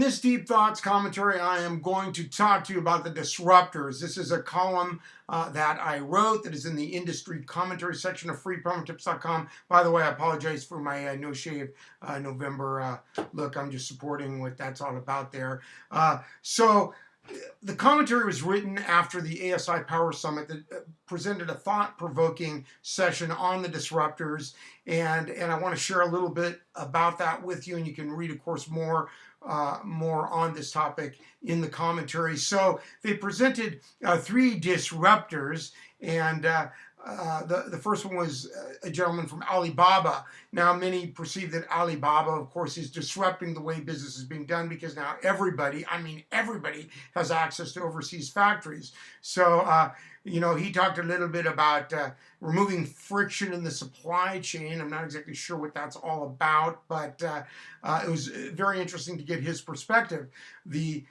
this Deep Thoughts commentary, I am going to talk to you about the Disruptors. This is a column that I wrote that is in the industry commentary section of FreePromoTips.com. By the way, I apologize for my no shave November look. I'm just supporting what that's all about there. So the commentary was written after the ASI Power Summit that presented a thought-provoking session on the disruptors, and I want to share a little bit about that with you, and you can read, of course, more on this topic in the commentary. So they presented 3 disruptors, and the first one was a gentleman from Alibaba. Now, many perceive that Alibaba, of course, is disrupting the way business is being done because now everybody, I mean everybody, has access to overseas factories. So, you know, he talked a little bit about removing friction in the supply chain. I'm not exactly sure what that's all about, but it was very interesting to get his perspective. The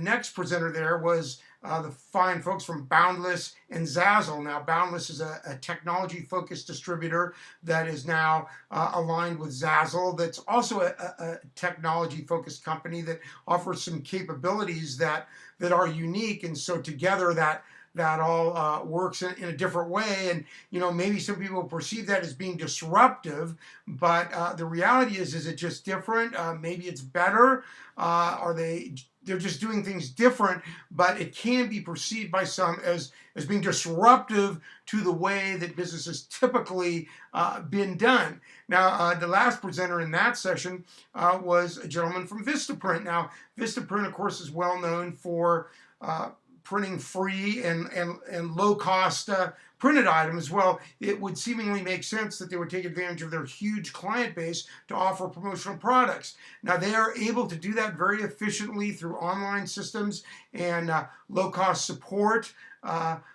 next presenter there was the fine folks from Boundless and Zazzle. Now, Boundless is a technology-focused distributor that is now aligned with Zazzle. That's also a technology-focused company that offers some capabilities that are unique, and so together that all works in a different way. And, you know, maybe some people perceive that as being disruptive, but the reality is it just different? Maybe it's better. They're just doing things different, but it can be perceived by some as being disruptive to the way that business has typically been done. Now, the last presenter in that session was a gentleman from Vistaprint. Now, Vistaprint, of course, is well known for printing free and low-cost printed items. Well, it would seemingly make sense that they would take advantage of their huge client base to offer promotional products. Now, they are able to do that very efficiently through online systems and low-cost support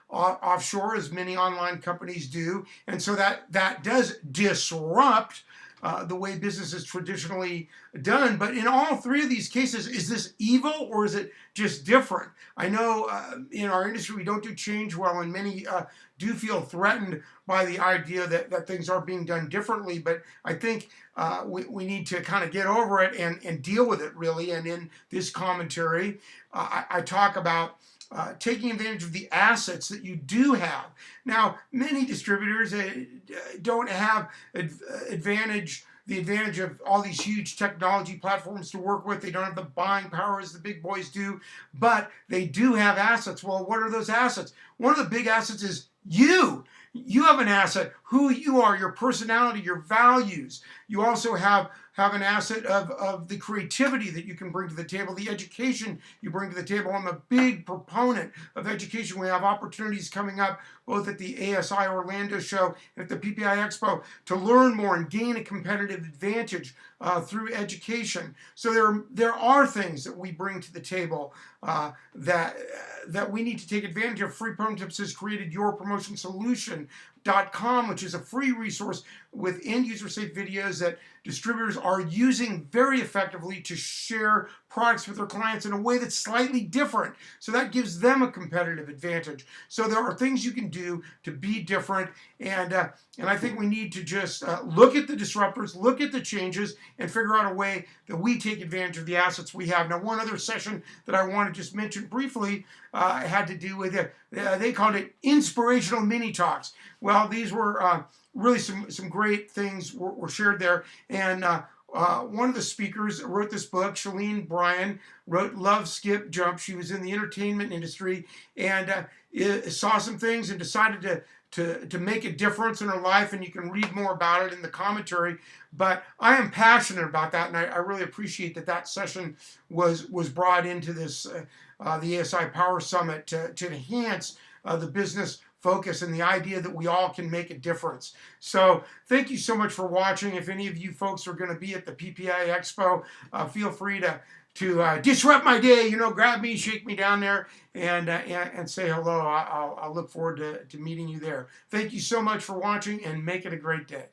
offshore, as many online companies do. And so that does disrupt the way business is traditionally done. But in all 3 of these cases, is this evil or is it just different? I know in our industry we don't do change well, and many do feel threatened by the idea that things are being done differently. But I think we need to kind of get over it and deal with it, really. And in this commentary, I talk about taking advantage of the assets that you do have. Now, many distributors don't have the advantage of all these huge technology platforms to work with. They don't have the buying power as the big boys do, but they do have assets. Well, what are those assets? One of the big assets is you. You have an asset, who you are, your personality, your values. You also have an asset of the creativity that you can bring to the table, the education you bring to the table. I'm a big proponent of education. We have opportunities coming up both at the ASI Orlando show and at the PPI Expo to learn more and gain a competitive advantage through education. So there are things that we bring to the table that we need to take advantage of. FreePromoTips has created yourpromotionsolution.com, which is a free resource with end-user safe videos that distributors are using very effectively to share products with their clients in a way that's slightly different. So that gives them a competitive advantage. So there are things you can do to be different, and I think we need to just look at the disruptors, look at the changes, and figure out a way that we take advantage of the assets we have. Now, one other session that I want to just mention briefly had to do with they called it inspirational mini talks. Well, these were really some great things were shared there, and one of the speakers wrote this book. Shalene Bryan wrote Love, Skip, Jump. She was in the entertainment industry and saw some things and decided to make a difference in her life, and you can read more about it in the commentary. But I am passionate about that, and I really appreciate that session was brought into this the ASI Power Summit to enhance the business focus and the idea that we all can make a difference. So thank you so much for watching. If any of you folks are going to be at the PPI Expo, feel free to disrupt my day. You know, grab me, shake me down there, and say hello. I'll look forward to meeting you there. Thank you so much for watching, and make it a great day.